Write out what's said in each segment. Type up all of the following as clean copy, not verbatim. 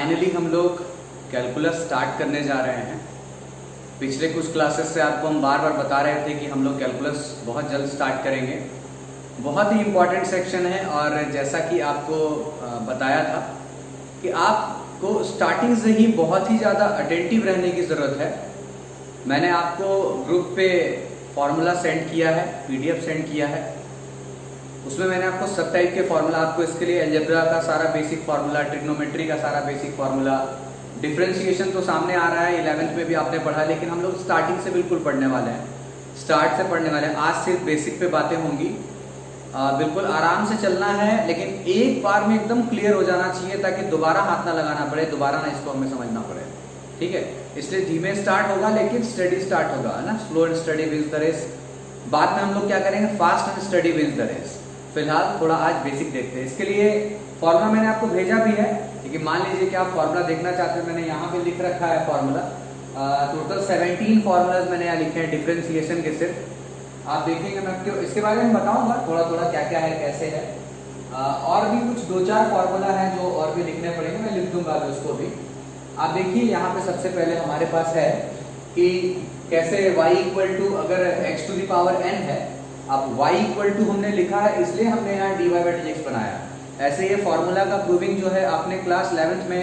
Finally हम लोग calculus start करने जा रहे हैं। पिछले कुछ क्लासेस से आपको हम बार बार बता रहे थे कि हम लोग कैलकुलस बहुत जल्द स्टार्ट करेंगे। बहुत ही इम्पॉर्टेंट सेक्शन है और जैसा कि आपको बताया था कि आपको स्टार्टिंग से ही बहुत ही ज़्यादा अटेंटिव रहने की ज़रूरत है। मैंने आपको ग्रुप पे फॉर्मूला सेंड किया है, पीडीएफ सेंड किया है। उसमें मैंने आपको सब टाइप के फार्मूला, आपको इसके लिए अलजेब्रा का सारा बेसिक फार्मूला, ट्रिग्नोमेट्री का सारा बेसिक फार्मूला, डिफरेंशिएशन तो सामने आ रहा है, 11th में भी आपने पढ़ा, लेकिन हम लोग स्टार्टिंग से बिल्कुल पढ़ने वाले हैं, स्टार्ट से पढ़ने वाले हैं। आज सिर्फ बेसिक पे बातें होंगी, बिल्कुल आराम से चलना है, लेकिन एक बार में एकदम क्लियर हो जाना चाहिए ताकि दोबारा हाथ ना लगाना पड़े, दोबारा ना इसको हमें समझना पड़े। ठीक है, इसलिए धीमे स्टार्ट होगा लेकिन स्टडी स्टार्ट होगा, है ना। Slow and steady wins the race. बाद में हम लोग क्या करेंगे, fast and steady wins the race. फिलहाल थोड़ा आज बेसिक देखते हैं। इसके लिए फॉर्मूला मैंने आपको भेजा भी है, लेकिन मान लीजिए कि आप फॉर्मूला देखना चाहते हैं, मैंने यहाँ पे लिख रखा है फॉर्मूला। टोटल 17 फॉर्मूलाज मैंने यहाँ लिखे हैं डिफरेंशिएशन के। सिर्फ आप देखेंगे, मैं क्यों इसके बारे में बताऊंगा थोड़ा थोड़ा क्या क्या है, कैसे है। और भी कुछ 2-4 फॉर्मूला है जो और भी लिखने पड़ेंगे, मैं लिख दूंगा अभी उसको भी। आप देखिए यहाँ पे सबसे पहले हमारे पास है कि कैसे y इक्वल टू, अगर x to the power n है, अब y इक्वल टू हमने लिखा है इसलिए हमने यहाँ dy बाई dx बनाया। ऐसे ये फॉर्मूला का प्रूविंग जो है आपने क्लास 11th में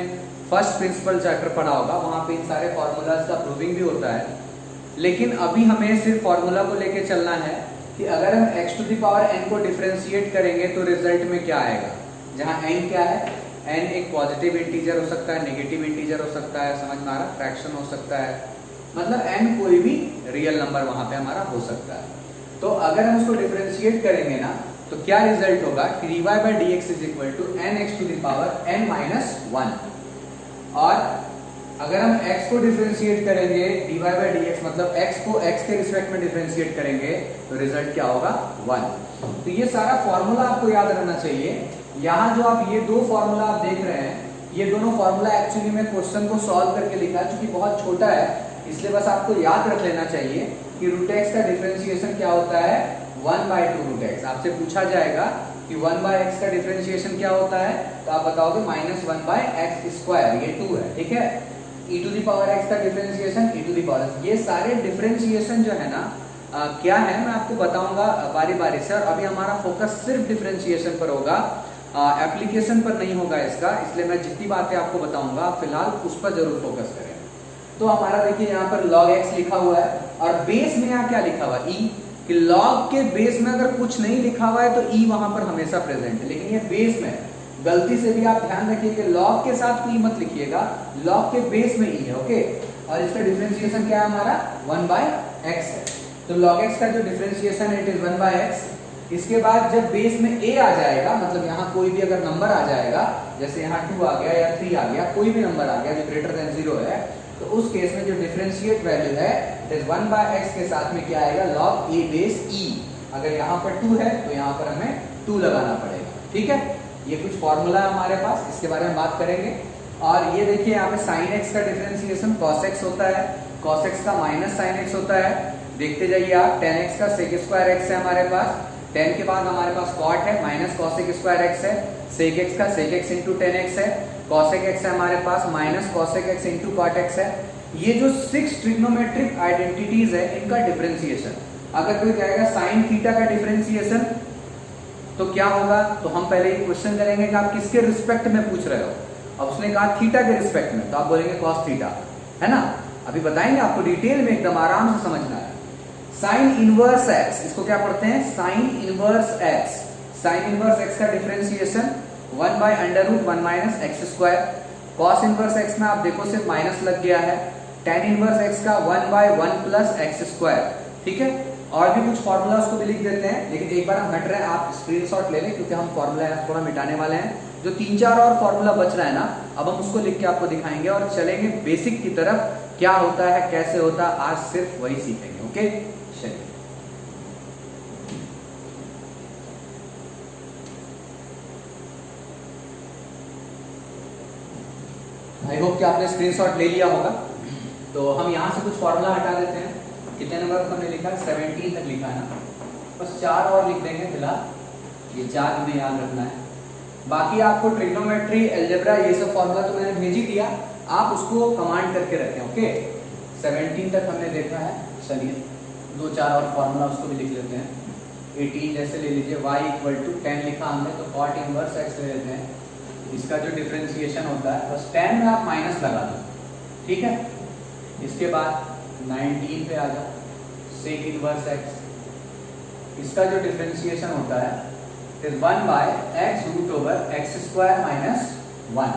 फर्स्ट प्रिंसिपल चैप्टर पढ़ा होगा, वहाँ पे इन सारे फॉर्मूलाज का प्रूविंग भी होता है। लेकिन अभी हमें सिर्फ फॉर्मूला को लेके चलना है कि अगर हम x to the power n को डिफरेंशिएट करेंगे तो रिजल्ट में क्या आएगा। जहाँ n क्या है, n एक पॉजिटिव इंटीजर हो सकता है, नेगेटिव इंटीजर हो सकता है, समझ में आ रहा, फ्रैक्शन हो सकता है, मतलब n कोई भी रियल नंबर वहाँ पे हमारा हो सकता है। तो अगर हम उसको डिफरेंशिएट करेंगे ना तो क्या रिजल्ट होगा कि dy by dx is equal to nx to the power n minus 1। और अगर हम x को डिफरेंशिएट करेंगे dy बाई dx, मतलब x को x के रिस्पेक्ट में डिफरेंशिएट करेंगे तो रिजल्ट क्या होगा, 1। तो ये सारा फॉर्मूला आपको याद रहना चाहिए। यहाँ जो आप ये दो फॉर्मूला आप देख रहे हैं, ये दोनों फॉर्मूला एक्चुअली में क्वेश्चन को सॉल्व करके लिखा है, चूंकि बहुत छोटा है इसलिए बस आपको याद रख लेना चाहिए कि रूट एक्स का डिफरेंशिएशन क्या होता है, 1/2 रूट एक्स। आपसे पूछा जाएगा कि 1/x का डिफरेंशिएशन क्या होता है, तो आप बताओगे -1/x², ये 2 है, ठीक है। e to the power x का differentiation e to the power. ये सारे डिफरेंशिएशन जो है ना क्या है मैं आपको बताऊंगा बारी बारी से। और अभी हमारा फोकस सिर्फ डिफरेंशिएशन पर होगा, एप्लीकेशन पर नहीं होगा इसका, इसलिए मैं जितनी बातें आपको बताऊंगा फिलहाल उस पर जरूर फोकस करें। तो हमारा देखिए यहाँ पर log x लिखा हुआ है और बेस में यहाँ क्या लिखा हुआ है, e, कि log के बेस में अगर कुछ नहीं लिखा हुआ है तो e वहां पर हमेशा प्रेजेंट है, लेकिन ये बेस में है। गलती से भी आप ध्यान रखिए कि log के साथ e मत लिखिएगा, log के बेस में e है, ओके। और इसका डिफरेंशिएशन क्या है हमारा, 1/x है। तो log x का जो डिफरेंशिएशन है इट इज 1/x। इसके बाद जब बेस में a आ जाएगा, मतलब यहाँ कोई भी अगर नंबर आ जाएगा, जैसे यहाँ 2 आ गया या 3 आ गया, कोई भी नंबर आ गया जो ग्रेटर देन 0 है, तो उस केस में जो डिफरेंशिएट वैल्यू है इट इज 1/x के साथ में क्या आएगा, log a बेस e। अगर यहाँ पर 2 है तो यहाँ पर हमें 2 लगाना पड़ेगा, ठीक है। ये कुछ फॉर्मूला है हमारे पास, इसके बारे में बात करेंगे। और ये देखिए यहाँ पे sin x का डिफरेंशिएशन cos x होता है, cos x का माइनस sin x होता है। देखते जाइए आप, tan x का sec²x है हमारे पास, tan के बाद हमारे पास cot है, माइनस cosec²x है, sec x का sec x into tan x है, cosec x है हमारे पास, minus cosec x into cot x है। ये जो 6 ट्रिग्नोमेट्रिक आइडेंटिटीज है इनका डिफरेंशिएशन। अगर कोई कहेगा साइन थीटा का डिफरेंशिएशन तो क्या होगा, तो हम पहले ये क्वेश्चन करेंगे कि आप किसके रिस्पेक्ट में पूछ रहे हो। अब उसने कहा थीटा के रिस्पेक्ट में, तो आप बोलेंगे cos थीटा, है ना। अभी बताएंगे आपको डिटेल में, एकदम आराम से समझना है। साइन इनवर्स x, इसको क्या पढ़ते हैं, sine inverse x। Sine inverse x का differentiation 1/√1 minus x²। Cos inverse x में आप देखो सिर्फ माइनस लग गया है। tan इनवर्स x का 1/1 प्लस x², ठीक है। और भी कुछ फॉर्मूला उसको भी लिख देते हैं, लेकिन एक बार हम हट रहे हैं, आप स्क्रीनशॉट ले लें क्योंकि हम फॉर्मूला थोड़ा मिटाने वाले हैं। जो 3-4 और फॉर्मूला बच रहा है ना, अब हम उसको लिख के आपको दिखाएंगे और चलेंगे बेसिक की तरफ, क्या होता है कैसे होता है, आज सिर्फ वही सीखेंगे, ओके। चलिए आई होप कि आपने स्क्रीनशॉट ले लिया होगा। तो हम यहाँ से कुछ फॉर्मूला हटा देते हैं। कितने नंबर तक हमने लिखा है, 17 तक लिखा है ना, बस 4 और लिख देंगे फिलहाल। ये 4 हमें याद रखना है। बाकी आपको ट्रिग्नोमेट्री, अलजेब्रा, ये सब फॉर्मूला तो मैंने भेज ही दिया, आप उसको कमांड करके रखें। ओके, 17 तक हमने देखा है। चलिए 2-4 और फॉर्मूला उसको भी लिख लेते हैं। 18 जैसे ले लीजिए, y इक्वल टू 10 लिखा हमने तो cot इनवर्स x ले लेते हैं। इसका जो डिफरेंशिएशन होता है बस 10 में आप माइनस लगा दो, ठीक है। इसके बाद 19 पे आ जाओ, sec इनवर्स x, इसका जो डिफरेंशिएशन होता है is 1 by x root over x square minus 1,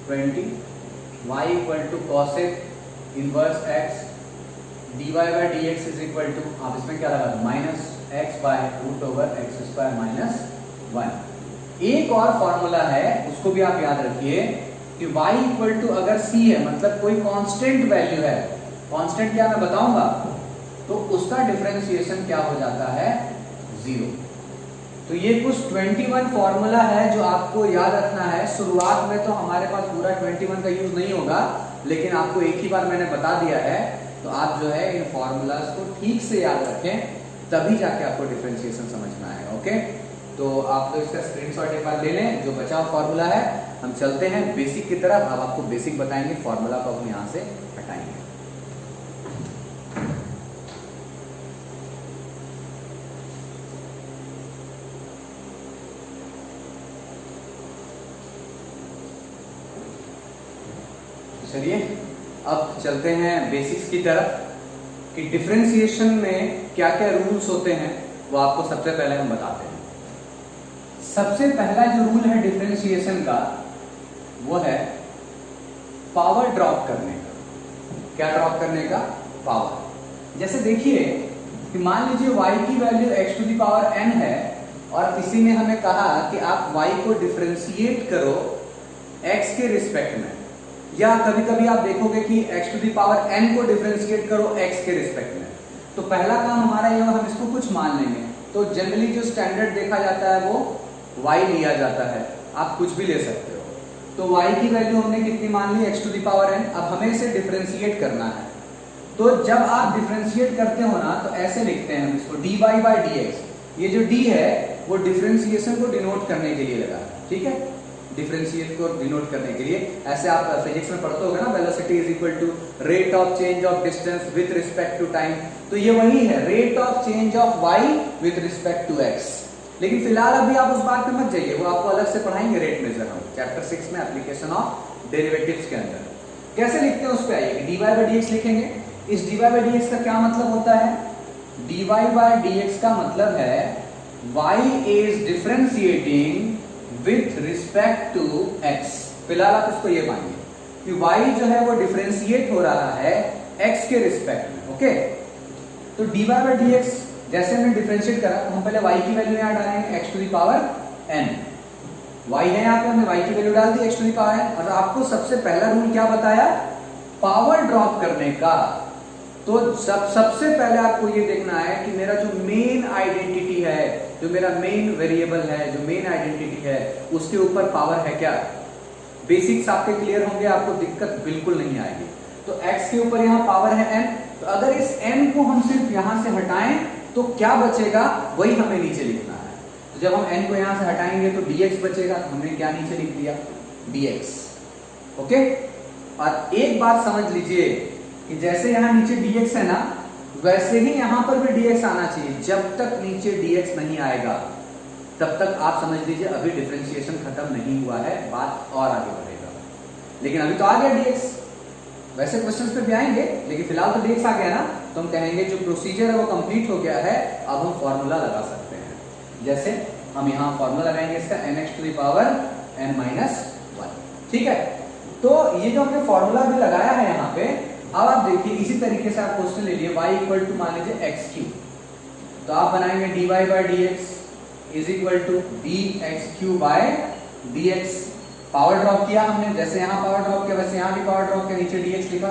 20 y equal to cosec inverse x dy bye dx is equal to, आप इसमें क्या लगा दो, minus x by root over x square minus 1। एक और फॉर्मूला है, उसको भी आप याद रखिए कि y इक्वल टू अगर c है, मतलब कोई कांस्टेंट वैल्यू है, कांस्टेंट क्या मैं बताऊंगा, तो उसका डिफरेंशिएशन क्या हो जाता है, 0। तो ये कुछ 21 फॉर्मूला है जो आपको याद रखना है। शुरुआत में तो हमारे पास पूरा 21 का यूज नहीं होगा, लेकिन आपको एक ही बार मैंने बता दिया है, तो आप जो है इन फॉर्मूलाज को ठीक से याद रखें, तभी जाके आपको डिफरेंशिएशन समझ में आएगा। ओके, तो आप तो इसका स्क्रीनशॉट एक बार ले लें, जो बचा फॉर्मूला है। हम चलते हैं बेसिक की तरफ। अब आपको बेसिक बताएंगे, फॉर्मूला को हम यहां से हटाएंगे। चलिए अब चलते हैं बेसिक्स की तरफ कि डिफरेंशिएशन में क्या क्या रूल्स होते हैं, वो आपको सबसे पहले हम बताते हैं। सबसे पहला जो रूल है डिफरेंशिएशन का, वो है पावर ड्रॉप करने का। क्या ड्रॉप करने का? पावर। जैसे देखिए कि मान लीजिए y की value x to the power n है, और किसी ने हमें कहा कि आप y को डिफरेंशिएट करो x के रिस्पेक्ट में, या कभी कभी आप देखोगे कि x to the power n को डिफरेंशिएट करो x के रिस्पेक्ट में। तो पहला काम हमारा ये, हम इसको कुछ मान लेंगे। तो जनरली जो स्टैंडर्ड देखा जाता है वो y लिया जाता है, आप कुछ भी ले सकते हो। तो y की वैल्यू हमने कितनी मान ली, x to the power n। अब हमें इसे डिफरेंशिएट करना है, तो जब आप डिफरेंशिएट करते हो ना, तो ऐसे लिखते हैं हम इसको dy बाई dx। ये जो d है वो डिफरेंशिएशन को डिनोट करने के लिए लगा है, ठीक है, डिफरेंशिएट को डिनोट करने के लिए। ऐसे आप फिजिक्स में पढ़ते होगे ना, velocity is equal to rate of change of distance with respect to time. तो ये वही है, rate of change of y with respect to x। लेकिन फिलहाल अभी आप उस बात में मत जाइए, वो आपको अलग से पढ़ाएंगे रेट मेजर हम चैप्टर 6 में, एप्लीकेशन ऑफ डेरिवेटिव्स के अंदर। कैसे लिखते हैं उस पे आइए, dy बाई dx लिखेंगे। इस dy बाई dx का क्या मतलब होता है, dy बाई dx का मतलब है y is differentiating with respect to x। फिलहाल आप इसको ये मानिए कि y जो है वो डिफरेंशिएट हो रहा है x के रिस्पेक्ट में। ओके, तो dy बाई dx जैसे हमने डिफरेंशिएट करा, तो हम पहले y की वैल्यू यहाँ डालेंगे x to the power n। y है यहाँ पे, हमने y की वैल्यू डाल दी x to the power n। और आपको सबसे पहला रूल क्या बताया, पावर ड्रॉप करने का। तो सबसे पहले आपको ये देखना है कि मेरा जो मेन आइडेंटिटी है, जो मेरा मेन वेरिएबल है, जो मेन आइडेंटिटी है, उसके ऊपर पावर है क्या। बेसिक्स आपके क्लियर होंगे, आपको दिक्कत बिल्कुल नहीं आएगी। तो x के ऊपर यहाँ पावर है n, तो अगर इस n को हम सिर्फ यहां से हटाएं तो क्या बचेगा, वही हमें नीचे लिखना है। तो जब हम n को यहां से हटाएंगे तो dx बचेगा, तो हमने क्या नीचे लिख दिया, dx। ओके, और एक बात समझ लीजिए कि जैसे यहाँ नीचे dx है ना, वैसे ही यहां पर भी dx आना चाहिए। जब तक नीचे dx नहीं आएगा तब तक आप समझ लीजिए अभी डिफरेंशिएशन खत्म नहीं हुआ है, बात और आगे बढ़ेगा। लेकिन अभी तो आ गया dx, वैसे क्वेश्चंस पे भी आएंगे, लेकिन फिलहाल तो dx आ गया ना, तो हम कहेंगे जो प्रोसीजर है वो कंप्लीट हो गया है, अब हम फॉर्मूला लगा सकते हैं। जैसे हम यहाँ फॉर्मूला लगाएंगे इसका nx to the power n minus 1, ठीक है। तो ये जो हमने फॉर्मूला भी लगाया है यहाँ पे, अब आप देखिए इसी तरीके से आप क्वेश्चन ले लिए y इक्वल टू मान लीजिए x क्यूब, तो आप बनाएंगे dy by dx is equal to dx cube by dx। Power drop किया हमने, जैसे यहाँ पावर ड्रॉप किया वैसे यहाँ भी पावर ड्रॉप किया, नीचे dx लिखा।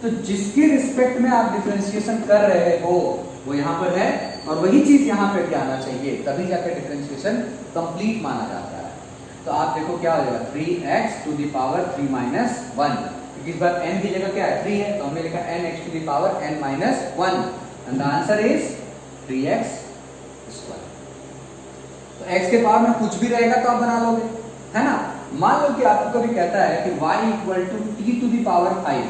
तो जिसके रिस्पेक्ट में आप डिफरेंशिएशन कर रहे हो वो यहाँ पर है, और वही चीज यहाँ पे भी आना चाहिए, तभी जाकर डिफरेंशिएशन कंप्लीट माना जाता है। तो आप देखो क्या हो जाएगा, 3x to the power 3 minus 1। इस बार n की जगह क्या है, 3 है, तो हमने लिखा nx to the power n minus 1 and the answer is 3x square. तो x के पावर में कुछ भी रहेगा तो आप बना लोगे, है ना। मान लो कि आपको कभी कहता है कि y equal to t to the power 5,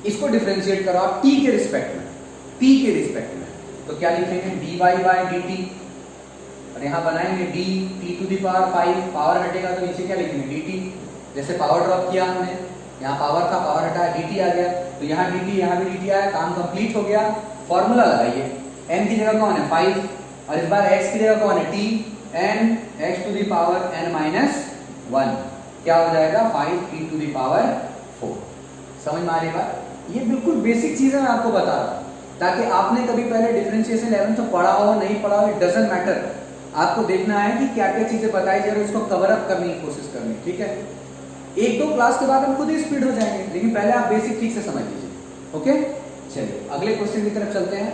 इसको डिफरेंशिएट करो आप t के रिस्पेक्ट में, t के रिस्पेक्ट में, तो क्या लिखेंगे dy बाय dt, और यहां बनाएंगे d t to the power 5, power हटेगा तो नीचे क्या लिखेंगे dt, जैसे पावर ड्रॉप किया हमने, यहाँ पावर था, पावर हटाया, dt आ गया, तो यहाँ dt, यहाँ भी dt आया, काम कंप्लीट हो गया। फॉर्मूला लगाइए, n की जगह कौन है 5, और इस बार x की जगह कौन है t, n x to the power n minus 1, क्या हो जाएगा 5t टू दी पावर 4। समझ में आ रही बात? ये बिल्कुल बेसिक चीजें मैं आपको बता रहा हूँ, ताकि आपने कभी पहले डिफरेंशिएशन 11 तो पढ़ा हो नहीं पढ़ा हो, इट डजंट मैटर, आपको देखना है कि क्या क्या चीजें बताई जा रही है, उसको कवर अप करने की कोशिश करनी, ठीक है। एक दो क्लास के बाद हम खुद ही स्पीड हो जाएंगे, लेकिन पहले आप बेसिक ठीक से समझ लीजिए, ओके। चलिए अगले क्वेश्चन की तरफ चलते हैं,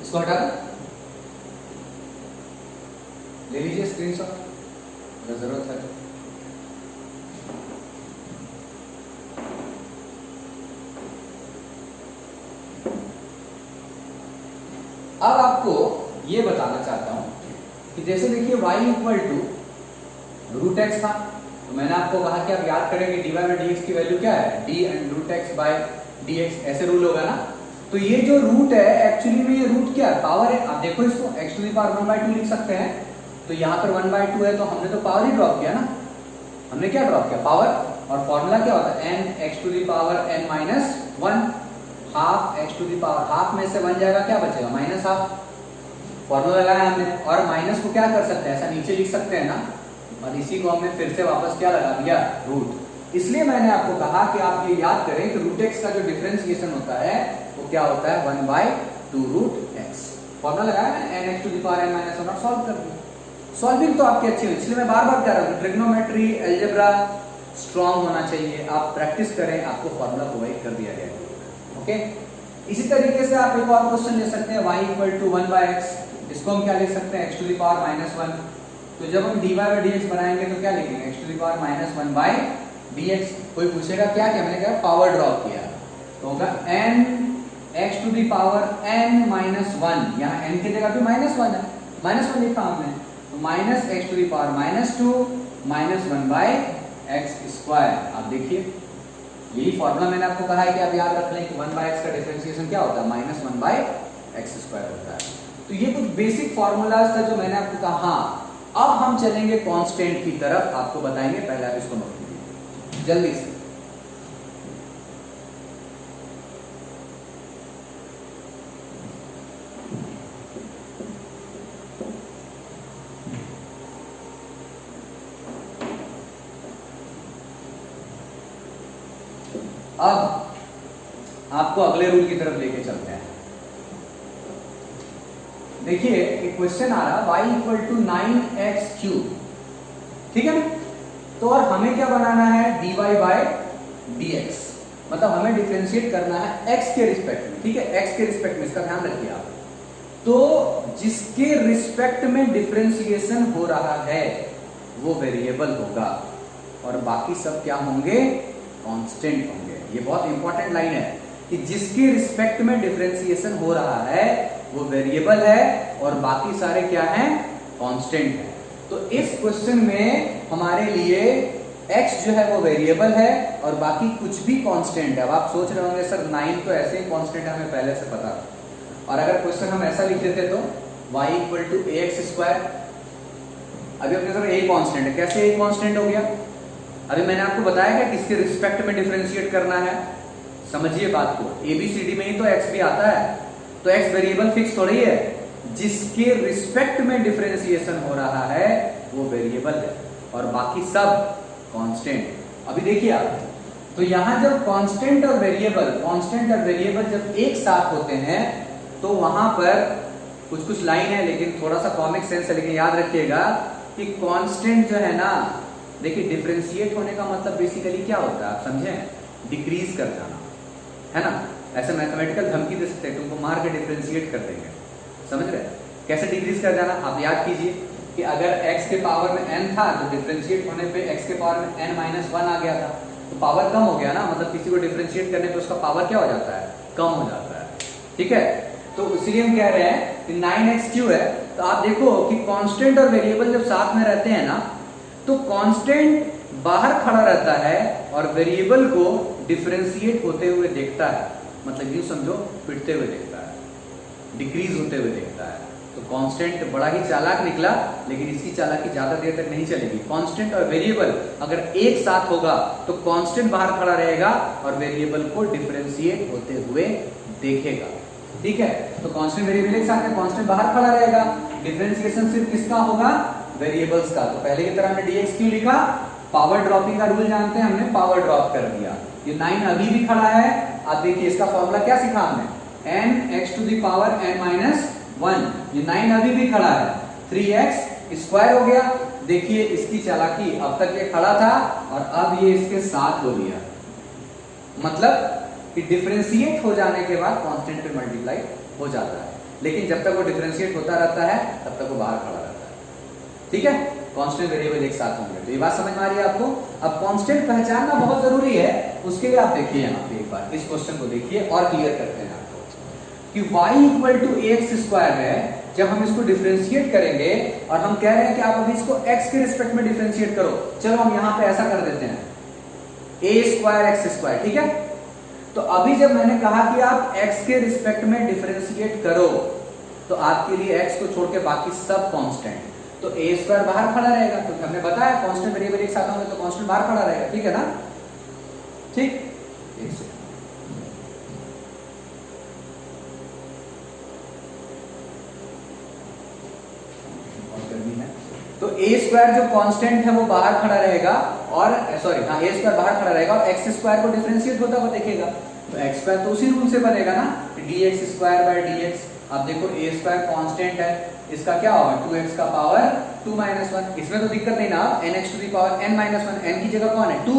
इसको हटा ले लीजिए स्क्रीनशॉट अगर जरूरत है। अब आपको ये बताना चाहता हूं कि जैसे देखिए y equal to root x था, तो मैंने आपको कहा कि आप याद करेंगे dy बाई dx की वैल्यू क्या है, d and root x by dx, ऐसे रूल होगा ना। तो ये जो रूट है एक्चुअली में ये रूट क्या है, पावर है। आप देखो इसको x टू दी पावर 1/2 लिख सकते हैं, तो यहाँ पर 1/2 है, तो हमने तो पावर ही ड्रॉप किया ना, हमने क्या ड्रॉप किया पावर, और फॉर्मूला क्या होता है n x to the power n minus 1, half x to the power, half में से 1 जाएगा, क्या बचेगा माइनस हाफ, फॉर्मूला लगाया हमने, और माइनस को क्या कर सकते हैं, ऐसा नीचे लिख सकते हैं ना, और इसी को हमने फिर से वापस क्या लगा दिया रूट। इसलिए मैंने आपको कहा कि आप ये याद करें कि रूट एक्स का जो डिफरेंशिएशन होता है वो क्या होता है 1/2 रूट एक्स, फॉर्मूला लगाया मैंने n x to the power n minus 1 और सॉल्व कर दिया। सॉल्विंग तो आपकी अच्छी हुई, इसलिए मैं बार बार कह रहा हूँ ट्रिग्नोमेट्री अलजेब्रा स्ट्रांग होना चाहिए, आप प्रैक्टिस करें, आपको फॉर्मूला प्रोवाइड कर दिया जाएगा, ओके। इसी तरीके से आप एक और क्वेश्चन ले सकते हैं y इक्वल टू 1/x, इसको हम क्या लिख सकते हैं x to the power minus 1, तो जब हम dy बाई dx बनाएंगे तो क्या लिखेंगे x to the power minus 1/dx। कोई पूछेगा क्या क्या, मैंने कहा पावर ड्रॉप किया, तो होगा n x to the power n minus 1, यहाँ n की जगह पे माइनस 1 है, माइनस 1 लिखा हमने, तो minus x to the power minus 2 minus 1/x square. आप देखिए यही फॉर्मूला मैंने आपको कहा है कि आप याद रख लें कि 1/x का डिफरेंशिएशन क्या होता है माइनस 1/x स्क्वायर होता है। तो ये कुछ बेसिक फॉर्मूलाज था जो मैंने आपको कहा। हाँ, अब हम चलेंगे कांस्टेंट की तरफ, आपको बताएंगे, पहले आप इसको नोट कीजिए जल्दी से। अब आपको अगले रूल की तरफ लेके चलते हैं। देखिए एक क्वेश्चन आ रहा y इक्वल टू 9x3, ठीक है ना। तो और हमें क्या बनाना है dy बाय dx, मतलब हमें डिफरेंशिएट करना है x के रिस्पेक्ट में, ठीक है, x के रिस्पेक्ट में, इसका ध्यान रखिए आप। तो जिसके रिस्पेक्ट में डिफरेंशिएशन हो रहा है वो वेरिएबल होगा और बाकी सब क्या होंगे, कांस्टेंट होंगे। ये बहुत इंपॉर्टेंट लाइन है कि जिसके रिस्पेक्ट में डिफरेंशिएशन हो रहा है वो वेरिएबल है और बाकी सारे क्या हैं, कांस्टेंट है। तो इस क्वेश्चन में हमारे लिए x जो है वो वेरिएबल है और बाकी कुछ भी कांस्टेंट है। अब आप सोच रहे होंगे सर 9 तो ऐसे ही कांस्टेंट है, हमें पहले से पता। और अगर क्वेश्चन हम ऐसा लिख देते तो y equal to ax square, अभी अपने सर a कांस्टेंट है, कैसे a कांस्टेंट हो गया? अभी मैंने आपको बताया कि किसके रिस्पेक्ट में डिफरेंशिएट करना है, समझिए बात को। ABCD में ही तो x भी आता है, तो x वेरिएबल फिक्स थोड़ी है, जिसके रिस्पेक्ट में डिफरेंशिएशन हो रहा है वो वेरिएबल है और बाकी सब कांस्टेंट। अभी देखिए आप, तो यहां जब कांस्टेंट और वेरिएबल जब एक साथ होते हैं तो वहां पर कुछ कुछ लाइन है, लेकिन थोड़ा सा कॉमिक सेंस है, लेकिन याद रखिएगा कि कांस्टेंट जो है ना, देखिए डिफरेंशिएट होने का मतलब बेसिकली क्या होता है, आप समझे, डिक्रीज कर जाना, है ना। ऐसे मैथमेटिकल धमकी दे सकते हैं, तुमको मार के डिफरेंशिएट कर देंगे, समझ रहे? कैसे डिक्रीज कर जाना, आप याद कीजिए कि अगर x के पावर में n था तो डिफरेंशिएट होने पे x के पावर में n माइनस 1 आ गया था, तो पावर कम हो गया ना, मतलब किसी को डिफरेंशिएट करने पे उसका पावर क्या हो जाता है, कम हो जाता है, ठीक है। तो इसलिए हम कह रहे हैं कि 9x3 है, तो तो आप देखो कि कांस्टेंट और वेरिएबल जब साथ में रहते हैं ना, तो कांस्टेंट बाहर खड़ा रहता है और वेरिएबल को डिफरेंशिएट होते हुए देखता है, मतलब यूं समझो पिटते हुए देखता है, डिक्रीज होते हुए देखता है। तो कांस्टेंट बड़ा ही चालाक निकला, लेकिन इसकी चालाकी ज्यादा देर तक नहीं चलेगी। कांस्टेंट और वेरिएबल अगर एक साथ होगा तो कांस्टेंट बाहर खड़ा रहेगा और वेरिएबल को डिफरेंशिएट होते हुए देखेगा। ठीक है, तो कांस्टेंट वेरिएबल एक साथ है, कांस्टेंट बाहर खड़ा रहेगा, डिफरेंशिएशन सिर्फ किसका होगा, वेरिएबल्स का। तो पहले की तरह हमने dx क्यों लिखा, पावर ड्रॉपिंग का रूल जानते हैं, हमने पावर ड्रॉप कर दिया। ये 9 अभी भी खड़ा है। अब देखिए इसका फॉर्मूला क्या सीखा हमने, n(x to the power n-1), ये 9 अभी भी खड़ा है, 3x स्क्वायर हो गया। देखिए इसकी चालाकी, अब तक ये खड़ा था और अब ये इसके साथ हो गया, मतलब कि डिफरेंशिएट हो जाने के बाद कांस्टेंट पे मल्टीप्लाई हो जाता है, लेकिन जब तक वो डिफरेंशिएट होता रहता है तब तक वो बाहर खड़ा रहता है। ठीक है, कांस्टेंट वेरिएबल एक साथ होंगे। तो ये बात समझ में आ रही है आपको। अब कांस्टेंट पहचानना बहुत जरूरी है, उसके लिए आप देखिए यहाँ पे एक बार इस क्वेश्चन को देखिए और क्लियर करते हैं आपको कि y = ax² है। जब हम इसको डिफरेंशिएट करेंगे और हम कह रहे हैं कि आप अभी इसको x के रिस्पेक्ट में डिफरेंशिएट करो, चलो हम यहाँ पे ऐसा कर देते हैं a²x²। ठीक है, तो अभी जब मैंने कहा कि आप x के रिस्पेक्ट में डिफरेंशिएट करो तो आपके लिए x को छोड़ के बाकी सब कांस्टेंट, तो a² बाहर खड़ा रहेगा, क्योंकि हमने बताया कांस्टेंट वेरिएबल एक साथ होंगे तो कांस्टेंट बाहर खड़ा रहेगा। ठीक है ना, ठीक, एक सेकंड, और करनी है। तो a² जो कांस्टेंट है वो बाहर खड़ा रहेगा और सॉरी हाँ a² बाहर खड़ा रहेगा और x² को डिफरेंशिएट होता हुआ देखेगा, तो x² तो उसी रूल से बनेगा ना, dx²/dx। अब देखो a² कांस्टेंट है, इसका क्या होगा 2x का पावर 2-1, इसमें तो दिक्कत नहीं ना, nx to the power n-1, n की जगह कौन है 2,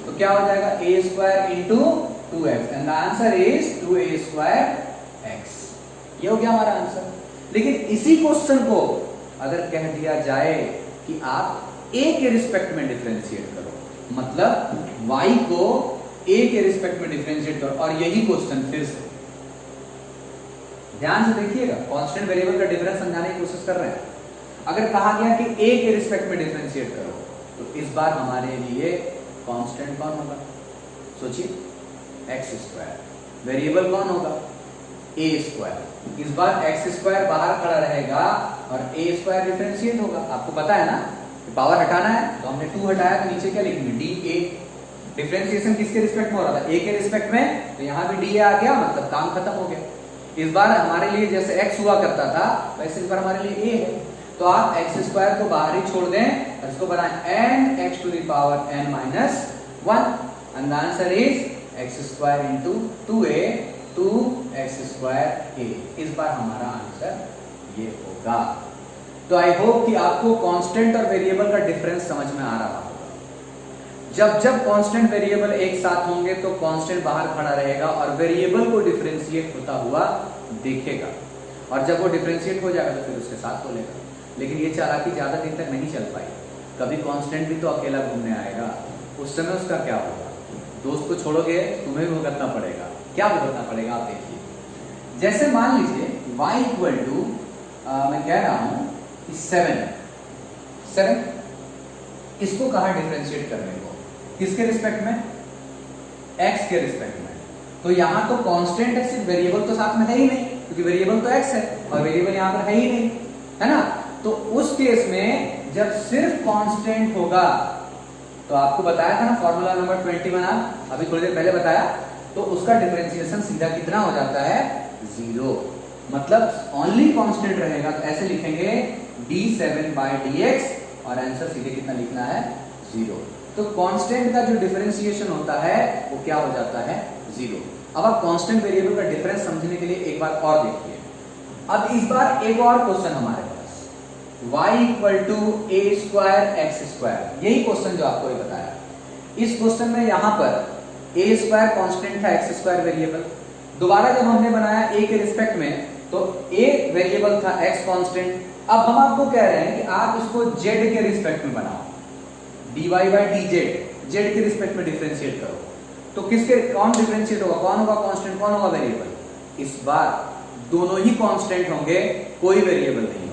तो क्या हो जाएगा a² × 2x and the answer is 2a²x। ये हो गया हमारा आंसर। लेकिन इसी क्वेश्चन को अगर कह दिया जाए कि आप a के रिस्पेक्ट में डिफरेंशिएट करो, मतलब y को a के रिस्पेक्ट में डिफरेंशिएट करो, और यही क्वेश्चन फिर से ध्यान से देखिएगा, कांस्टेंट वेरिएबल का डिफरेंस समझाने की कोशिश कर रहे हैं। अगर कहा गया कि a के रिस्पेक्ट में डिफरेंशिएट करो, तो इस बार हमारे लिए कांस्टेंट कौन होगा, सोचिए x², वेरिएबल कौन होगा a²। इस बार x² बाहर खड़ा रहेगा और a² डिफरेंशिएट होगा। आपको पता है ना, पावर हटाना है तो हमने 2 हटाया, तो नीचे क्या लिखेंगे dA। डिफरेंशिएशन किसके रिस्पेक्ट में हो रहा था, a के रिस्पेक्ट में, तो यहाँ भी dA आ गया, मतलब काम खत्म हो गया। इस बार हमारे लिए जैसे x हुआ करता था वैसे इस बार हमारे लिए a है, तो आप x² को बाहर ही छोड़ दें और इसको बनाएं n(x to the power n-1) and the answer is x² × 2a 2x²a। इस बार हमारा आंसर ये होगा। तो आई होप कि आपको कांस्टेंट और वेरिएबल का डिफरेंस समझ में आ रहा होगा। जब जब कांस्टेंट वेरिएबल एक साथ होंगे तो कांस्टेंट बाहर खड़ा रहेगा और वेरिएबल को डिफरेंशिएट होता हुआ देखेगा, और जब वो डिफरेंशिएट हो जाएगा तो फिर उसके साथ बोलेगा। लेकिन ये चालाकी ज्यादा दिन तक नहीं चल पाई, कभी कांस्टेंट भी तो अकेला घूमने आएगा, उस समय उसका क्या होगा, दोस्त को छोड़ोगे तुम्हें भी भुगतना पड़ेगा। क्या भुगतना पड़ेगा आप देखिए। जैसे मान लीजिए y = मैं कह रहा हूं कि 7, इसको कहा डिफरेंशिएट करने को, किसके रिस्पेक्ट में, x के रिस्पेक्ट में। तो यहां तो कांस्टेंट है, सिर्फ वेरिएबल तो साथ में है ही नहीं, क्योंकि वेरिएबल तो x है और वेरिएबल यहां पर है ही नहीं, है ना। तो उस केस में जब सिर्फ कांस्टेंट होगा, तो आपको बताया था ना फॉर्मूला नंबर 21, अभी थोड़ी देर पहले बताया, तो उसका डिफरेंशिएशन सीधा कितना हो जाता है 0, मतलब ओनली कांस्टेंट रहेगा। तो ऐसे लिखेंगे d7/dx और आंसर सीधे कितना लिखना है 0। तो कांस्टेंट का जो डिफरेंशिएशन होता है वो क्या हो जाता है 0। अब आप कांस्टेंट वेरिएबल का डिफरेंस समझने के लिए एक बार और देखिए। अब इस बार एक और क्वेश्चन हमारे पास, y = a²x², यही क्वेश्चन जो आपको बताया। इस क्वेश्चन में यहां पर a² कांस्टेंट था, x² वेरिएबल। दोबारा जब हमने बनाया a के रिस्पेक्ट में, तो a वेरिएबल था, x कांस्टेंट। अब हम आपको कह रहे हैं कि आप इसको z के रिस्पेक्ट में बनाओ, dy/dz, z के रिस्पेक्ट में डिफरेंशिएट करो। तो किसके कौन डिफरेंशिएट होगा, कौन होगा कांस्टेंट, कौन होगा वेरिएबल। इस बार दोनों ही कांस्टेंट होंगे, कोई वेरिएबल नहीं होगा।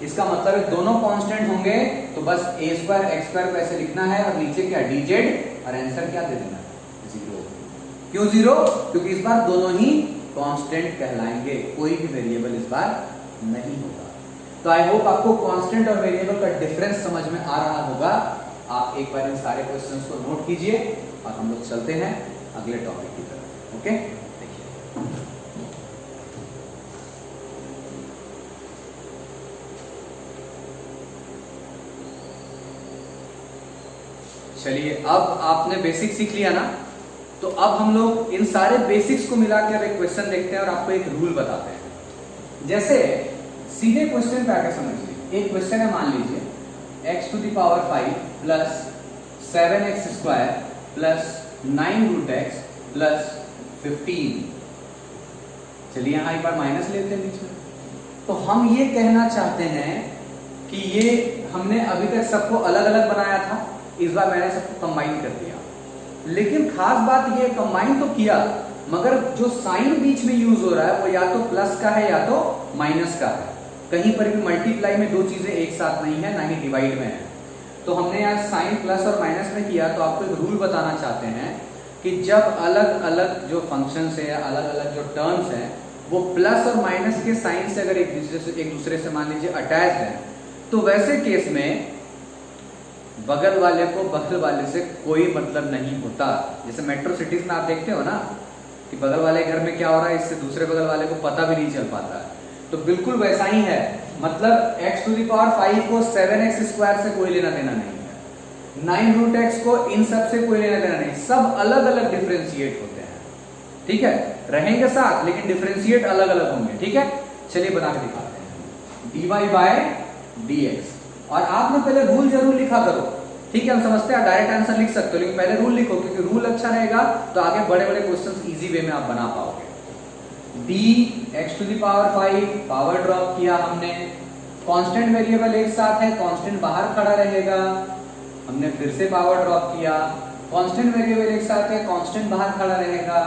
इसका मतलब है दोनों कांस्टेंट होंगे तो बस a स्क्वायर एक्स स्क्वायर को ऐसे लिखना है और नीचे क्या dz और आंसर क्या दे देना, 0। क्यों 0? क्योंकि इस बार दोनों ही कांस्टेंट कहलाएंगे, कोई भी वेरिएबल इस बार नहीं होगा। तो आई होप आपको कांस्टेंट और वेरिएबल का डिफरेंस समझ में आ रहा होगा। आप एक बार इन सारे क्वेश्चंस को नोट कीजिए और हम लोग चलते हैं अगले टॉपिक की तरफ। ओके, देखिए चलिए, अब आपने बेसिक सीख लिया ना, तो अब हम लोग इन सारे बेसिक्स को मिलाकर एक क्वेश्चन देखते हैं और आपको एक रूल बताते हैं। जैसे सीधे क्वेश्चन पे आके समझिए। एक क्वेश्चन है, मान लीजिए x to the power 5 plus 7x square plus 9√x plus 15। चलिए यहां एक बार माइनस लेते हैं बीच में। तो हम ये कहना चाहते हैं कि ये हमने अभी तक सबको अलग अलग बनाया था, इस बार मैंने सबको कंबाइन कर दिया। लेकिन खास बात ये, कंबाइन तो किया मगर जो साइन बीच में यूज हो रहा है वो या तो प्लस का है या तो माइनस का है। कहीं पर भी मल्टीप्लाई में दो चीजें एक साथ नहीं है, ना ही डिवाइड में है। तो हमने यहाँ साइन प्लस और माइनस में किया। तो आपको एक रूल बताना चाहते हैं कि जब अलग अलग जो फंक्शंस है, अलग अलग जो टर्म्स हैं, वो प्लस और माइनस के साइन से अगर एक दूसरे से मान लीजिए अटैच है, तो वैसे केस में बगल वाले को बगल वाले से कोई मतलब नहीं होता। जैसे मेट्रो सिटीज में आप देखते हो ना कि बगल वाले घर में क्या हो रहा है, इससे दूसरे बगल वाले को पता भी नहीं चल पाता है। तो बिल्कुल वैसा ही है, मतलब x टू द पावर 5 को 7x स्क्वायर से कोई लेना देना नहीं है, 9√x को इन सब से कोई लेना देना नहीं, सब अलग अलग डिफरेंशिएट होते हैं। ठीक है, रहेंगे साथ लेकिन डिफरेंशिएट अलग अलग होंगे। ठीक है, चलिए बना के दिखाते हैं। dy/dx, और आपने पहले रूल जरूर लिखा करो। ठीक है, हम समझते हैं डायरेक्ट आंसर लिख सकते हो, लेकिन पहले रूल लिखो, क्योंकि रूल अच्छा रहेगा तो आगे बड़े बड़े क्वेश्चंस इजी वे में आप बना पाओगे। dx to the power 5 power drop किया हमने, कांस्टेंट वेरिएबल एक साथ है, कांस्टेंट बाहर खड़ा रहेगा, हमने फिर से पावर ड्रॉप किया। कांस्टेंट वेरिएबल एक साथ है, कांस्टेंट बाहर खड़ा रहेगा।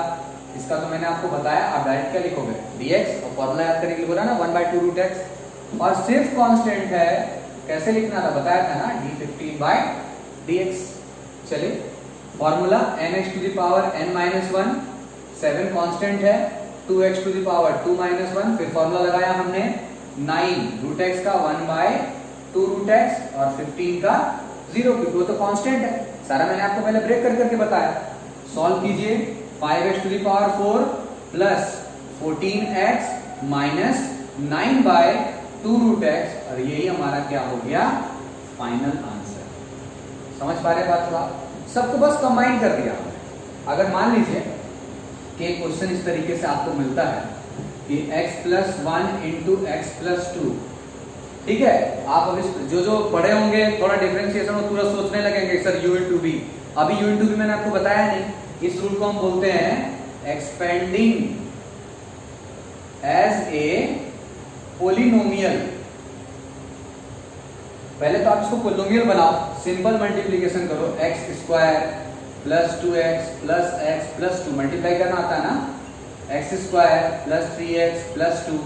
इसका तो मैंने आपको बताया, आप डायरेक्ट क्या लिखोगे, dx, और फॉर्मूला याद करने के लिए बोला ना 1/2√x। और सिर्फ कांस्टेंट है, कैसे लिखना था बताया था ना, d15/dx। चलिए formula nx to the power n-1, 7 constant है, 2x टू द पावर 2-1, फिर फॉर्मूला लगाया हमने 9√x का 1/2√x और 15 का 0, क्योंकि वो तो कांस्टेंट है। सारा मैंने आपको पहले ब्रेक कर करके बताया। सॉल्व कीजिए, 5x to the power 4 plus 14x minus 9/2√x, और यही हमारा क्या हो गया, फाइनल आंसर। समझ पा रहे बात? आप सबको बस कंबाइन कर दिया हमने। अगर मान लीजिए कि एक क्वेश्चन इस तरीके से आपको मिलता है कि x+1 इंटू x+2, ठीक है, आप अभी जो पढ़े होंगे थोड़ा डिफरेंशिएशन में पूरा सोचने लगेंगे, सर u इंटू बी। अभी u इंटू बी मैंने आपको बताया नहीं। इस रूल को हम बोलते हैं एक्सपेंडिंग एज ए पोलिनोमियल। पहले तो आप इसको पोलिनोमियल बनाओ, सिंपल मल्टीप्लिकेशन करो, x square plus 2x plus x plus 2, multiply करना आता है ना, x square plus 3x plus 2,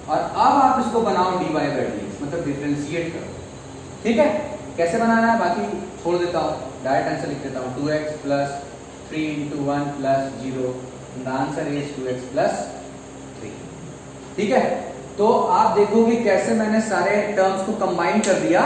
और अब आप इसको बनाओ dy/dx, मतलब डिफरेंशिएट करो। ठीक है, कैसे बनाना है बाकी छोड़ देता हूँ, डायरेक्ट आंसर लिख देता हूँ, 2x plus 3 into 1 plus 0, the answer is 2x plus 3। ठीक है, तो आप देखोगे कैसे मैंने सारे टर्म्स को कंबाइन कर दिया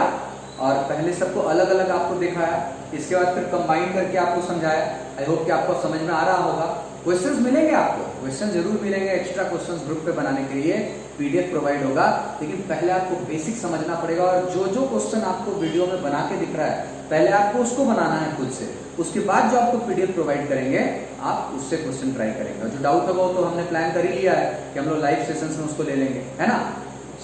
और पहले सबको अलग अलग आपको दिखाया, इसके बाद फिर कंबाइन करके आपको समझाया। आई होप कि आपको समझ में आ रहा होगा। क्वेश्चंस मिलेंगे आपको, क्वेश्चन जरूर मिलेंगे, एक्स्ट्रा क्वेश्चंस ग्रुप पे बनाने के लिए पीडीएफ प्रोवाइड होगा, लेकिन पहले आपको बेसिक समझना पड़ेगा। और जो जो क्वेश्चन आपको वीडियो में बना के दिख रहा है, पहले आपको उसको बनाना है खुद से, उसके बाद जो आपको पीडीएफ प्रोवाइड करेंगे आप उससे क्वेश्चन ट्राई करेंगे। जो डाउट होगा वो तो हमने प्लान कर ही लिया है कि हम लोग लाइव सेशंस में उसको ले लेंगे, है ना।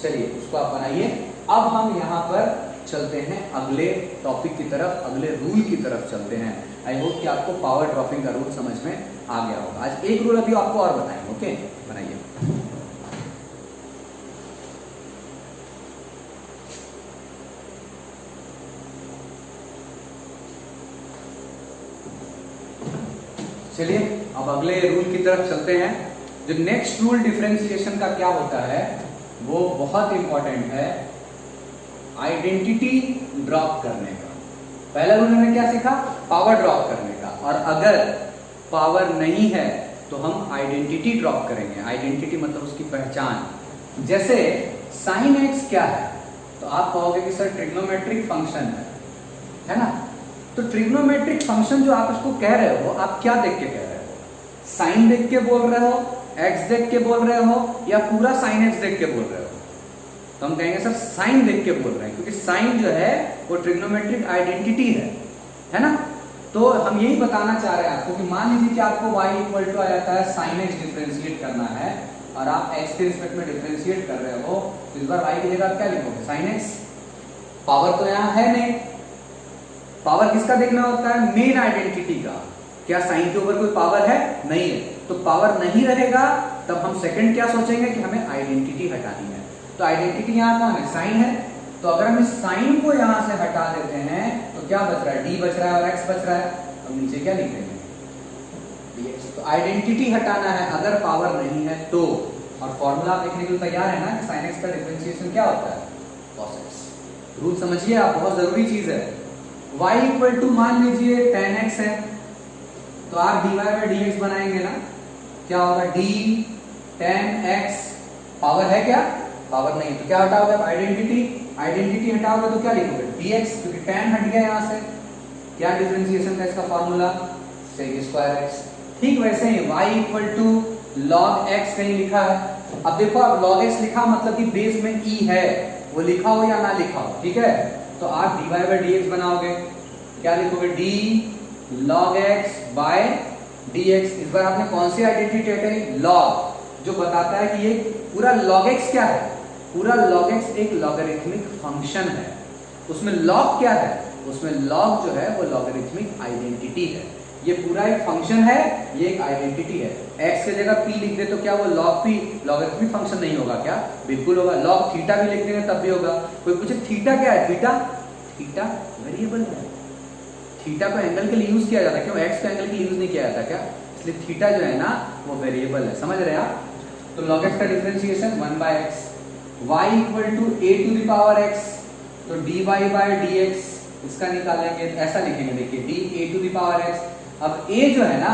चलिए उसको आप बनाइए। अब हम यहाँ पर चलते हैं अगले टॉपिक की तरफ, अगले रूल की तरफ चलते हैं। आई होप कि आपको पावर ड्रॉपिंग का रूल समझ में आ गया होगा। आज एक रूल अभी आपको और बताएंगे, ओके, बनाइए। चलिए अब अगले रूल की तरफ चलते हैं। जो नेक्स्ट रूल डिफरेंशिएशन का क्या होता है वो बहुत इंपॉर्टेंट है। आइडेंटिटी ड्रॉप करने का। पहला रूल हमने क्या सीखा? पावर ड्रॉप करने का। और अगर पावर नहीं है तो हम आइडेंटिटी ड्रॉप करेंगे। आइडेंटिटी मतलब उसकी पहचान। जैसे साइन एक्स क्या है? तो आप कहोगे कि सर ट्रिग्नोमेट्रिक फंक्शन है ना? तो ट्रिग्नोमेट्रिक फंक्शन जो आप इसको कह रहे हो, आप क्या देख के कह रहे हो? साइन देख के बोल रहे हो, एक्स देख के बोल रहे हो, या पूरा साइन एक्स देख के बोल रहे हो? तो हम कहेंगे सर साइन देख के बोल रहे हैं, क्योंकि साइन जो है वो ट्रिग्नोमेट्रिक आइडेंटिटी है ना? तो हम यही बताना चाह रहे हैं आपको कि मान लीजिए कि आपको y इक्वल टू आ जाता है साइन एक्स डिफरेंशिएट करना है और आप x के रिस्पेक्ट में डिफरेंशिएट कर रहे हो, तो इस बार y की जगह आप क्या लिखोगे? Sine x. पावर तो यहाँ है नहीं। पावर किसका देखना होता है? मेन आइडेंटिटी का। क्या साइन के ऊपर कोई पावर है? नहीं है। तो पावर नहीं रहेगा तब हम सेकंड क्या सोचेंगे कि हमें आइडेंटिटी हटानी है। तो आइडेंटिटी यहाँ कौन है? साइन है। तो अगर हम इस साइन को यहां से हटा देते हैं तो क्या बच रहा है? d बच रहा है और x बच रहा है। अब नीचे क्या लिख देंगे? dx। तो आइडेंटिटी हटाना है अगर पावर नहीं है तो। और फॉर्मूला देखने के लिए तैयार है ना कि sin x का डिफरेंशिएशन क्या होता है? cos x। रूल समझिए आप, बहुत जरूरी चीज है। y इक्वल टू मान लीजिए tan x है, तो आप dy बाय dx बनाएंगे ना? क्या होगा? d tan x। पावर है क्या? पावर नहीं। तो क्या हटाओगे आप? आइडेंटिटी। आइडेंटिटी हटाओगे तो क्या लिखोगे? dx, क्योंकि tan हट गया यहां से। क्या डिफरेंशिएशन का इसका फॉर्मूला? sec square x। ठीक वैसे ही y equal to log x कहीं लिखा है। अब देखो, आप log x लिखा मतलब कि बेस में e है, वो लिखा हो या ना लिखा हो, ठीक है? तो आप dy बाय dx बनाओगे। क्या लिखोगे? d log x by dx। इस बार आपने कौन सी आइडेंटिटी हटाई? log, जो बताता है कि ये पूरा log x क्या है? पूरा log x एक लॉगरिथमिक फंक्शन है। उसमें log क्या है? उसमें log जो है वो लॉगरिथमिक आइडेंटिटी है। ये पूरा एक फंक्शन है, ये एक आइडेंटिटी है। x की जगह p लिख दे तो क्या वो log p लॉगरिथमिक फंक्शन नहीं होगा क्या? बिल्कुल होगा। log थीटा भी लिख देंगे तब भी होगा। कोई पूछे थीटा क्या है? थीटा वेरिएबल है। थीटा को एंगल के लिए यूज किया जाता है, क्यों? x को एंगल के लिए यूज नहीं किया जाता क्या? इसलिए थीटा जो है ना वो वेरिएबल है। समझ रहे हैं आप? तो log x का differentiation 1/x। y equal to a to the power x, तो dy बाय dx इसका निकालेंगे। ऐसा लिखेंगे, देखिए d a to the power x। अब a जो है ना,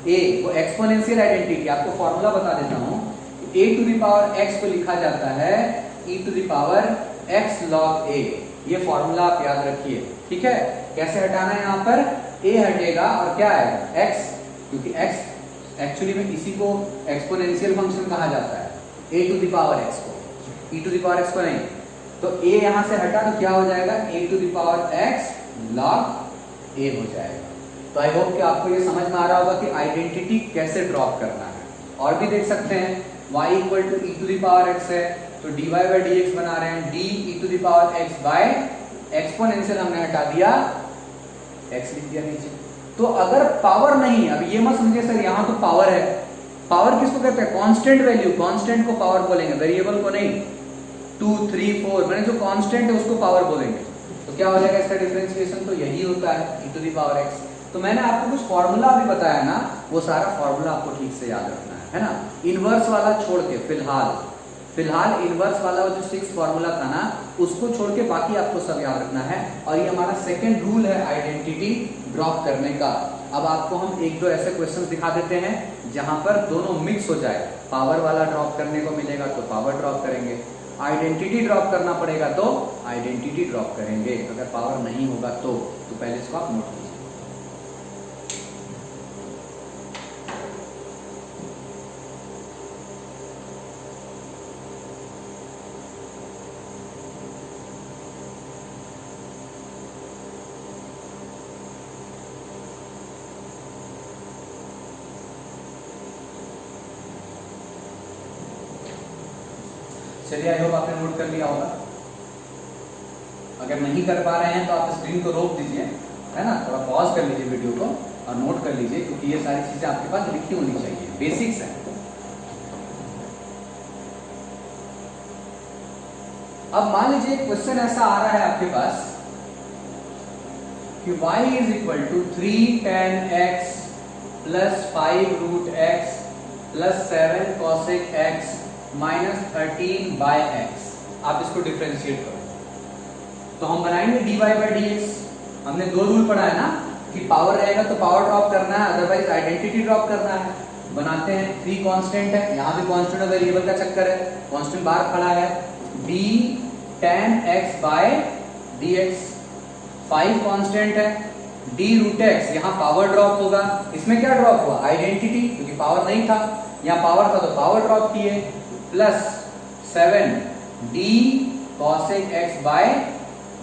a वो एक्सपोनेंशियल आइडेंटिटी। आपको फॉर्मूला बता देता हूं। a to the power x को लिखा जाता है e to the power x log a। ये फॉर्मूला आप याद रखिए, ठीक है? कैसे हटाना है? यहाँ पर a हटेगा और क्या आएगा? x, क्योंकि x एक्चुअली में इसी को एक्सपोनेंशियल फंक्शन कहा जाता है, a to the power x को, e to the power x को नहीं। तो a यहां से हटा तो क्या हो जाएगा? a to the power x log a हो जाएगा। तो आई होप कि आपको ये समझ में आ रहा होगा कि आइडेंटिटी कैसे ड्रॉप करना है। और भी देख सकते हैं, y equal to e to the power x है, तो dy बाय dx बना रहे हैं। d e to the power x by exponential हमने हटा दिया, x लिख दिया नीचे। तो अगर पावर नहीं, अब ये मत समझिए सर यहाँ तो पावर है। पावर किसको कहते हैं? Constant value. कांस्टेंट को पावर बोलेंगे, वेरिएबल को नहीं। 2, 3, 4 मैंने जो कांस्टेंट है उसको पावर बोलेंगे। तो क्या हो जाएगा इसका डिफरेंशिएशन? तो यही होता है e to the power x। तो मैंने आपको कुछ फॉर्मूला भी बताया ना, वो सारा फॉर्मूला आपको ठीक से याद रखना है ना? इनवर्स वाला छोड़ के, फिलहाल इनवर्स वाला जो 6 फॉर्मूला था ना, उसको छोड़ के बाकी आपको सब याद रखना है। और ये हमारा सेकंड रूल है आइडेंटिटी ड्रॉप करने का। अब आपको हम एक दो ऐसे क्वेश्चंस दिखा देते हैं जहां पर दोनों मिक्स हो जाए। पावर वाला ड्रॉप करने को मिलेगा तो पावर ड्रॉप करेंगे, आइडेंटिटी ड्रॉप करना पड़ेगा तो आइडेंटिटी ड्रॉप करेंगे। अगर पावर नहीं होगा तो पहले इसको आप नोट कीजिए। चलिए, आई होप आपने नोट कर लिया होगा। अगर नहीं कर पा रहे हैं तो आप स्क्रीन को रोक दीजिए, है ना? थोड़ा पॉज कर लीजिए वीडियो को और नोट कर लीजिए, क्योंकि ये सारी चीजें आपके पास लिखी होनी चाहिए, बेसिक्स है। अब मान लीजिए क्वेश्चन ऐसा आ रहा है आपके पास कि y is equal to 3 tan x plus 5 root x plus 7 cosec x minus 13 by x। आप इसको डिफरेंशिएट करो। तो हम बनाएंगे dy बाई dx। हमने दो रूल पढ़ा है ना कि पावर रहेगा तो पावर ड्रॉप करना है, अदरवाइज आइडेंटिटी ड्रॉप करना है। बनाते हैं। 3 कांस्टेंट है, यहाँ भी कांस्टेंट और वेरिएबल का चक्कर है। कांस्टेंट बाहर खड़ा है, d tan x by dx। 5 constant है, d रूट x, यहाँ पावर ड्रॉप होगा। इसमें क्या ड्रॉप हुआ? आइडेंटिटी, क्योंकि पावर नहीं था, यहाँ पावर था तो पावर ड्रॉप किए। Plus 7 d cosec x by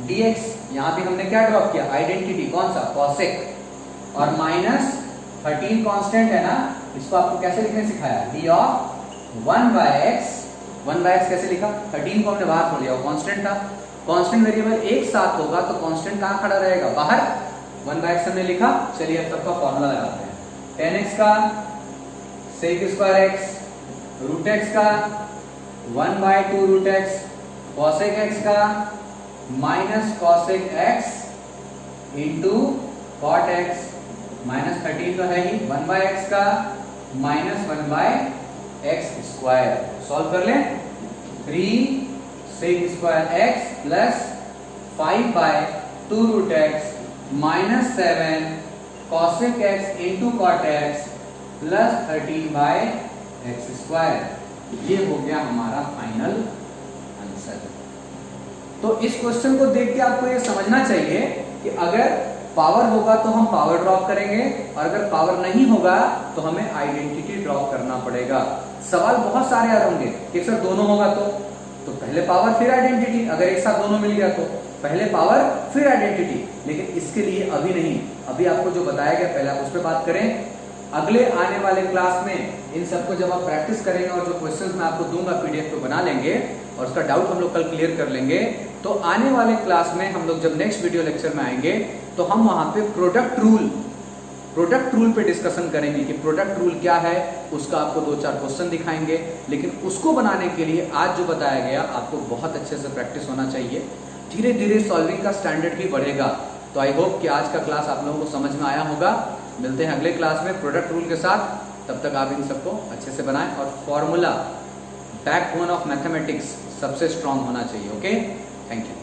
dx, यहाँ भी हमने क्या ड्रॉप किया? आइडेंटिटी। कौन सा? cosec। और माइनस 13 कांस्टेंट है ना, इसको आपको कैसे लिखने सिखाया? d of 1 by x। 1 by x कैसे लिखा? 13 को हमने बाहर छोड़ दिया, कांस्टेंट था। कांस्टेंट वेरिएबल एक साथ होगा तो कांस्टेंट कहाँ खड़ा रहेगा? बाहर। 1 बाय x हमने लिखा। चलिए अब सबका फॉर्मूला लगाते हैं। 10x का sec square x, root x का 1 by 2 root x, cosec x का minus cosec x into cot x, minus 13 तो है ही, 1 बाय x का minus 1 by x square. Solve कर ले। 3 sec square x plus 5 by 2 root x minus 7 cosec x into cot x plus 13 by x square. ये हो गया हमारा फाइनल आंसर। तो इस क्वेश्चन को देख के आपको ये समझना चाहिए कि अगर पावर होगा तो हम पावर ड्रॉप करेंगे, और अगर पावर नहीं होगा तो हमें आइडेंटिटी ड्रॉप करना पड़ेगा। सवाल बहुत सारे आ होंगे कि सर दोनों होगा तो पहले पावर फिर आइडेंटिटी। अगर एक साथ दोनों मिल गया तो पहले पावर फिर आइडेंटिटी। लेकिन इसके लिए अभी नहीं, अभी आपको जो बताया गया पहले आप उस पर बात करें। अगले आने वाले क्लास में इन सबको जब आप प्रैक्टिस करेंगे और जो क्वेश्चंस मैं आपको दूंगा पीडीएफ पे बना लेंगे और उसका डाउट हम लोग कल क्लियर कर लेंगे। तो आने वाले क्लास में हम लोग जब नेक्स्ट वीडियो लेक्चर में आएंगे तो हम वहां पे प्रोडक्ट रूल पे डिस्कशन करेंगे कि प्रोडक्ट रूल क्या है। उसका आपको 2-4 क्वेश्चन दिखाएंगे। लेकिन उसको बनाने के लिए आज जो बताया गया आपको बहुत अच्छे से प्रैक्टिस होना चाहिए। धीरे धीरे सॉल्विंग का स्टैंडर्ड भी बढ़ेगा। तो आई होप कि आज का क्लास आप लोगों को समझ में आया होगा। मिलते हैं अगले क्लास में प्रोडक्ट रूल के साथ। तब तक आप इन सबको अच्छे से बनाएं और फॉर्मूला बैकबोन ऑफ मैथमेटिक्स सबसे स्ट्रांग होना चाहिए। Okay, thank you.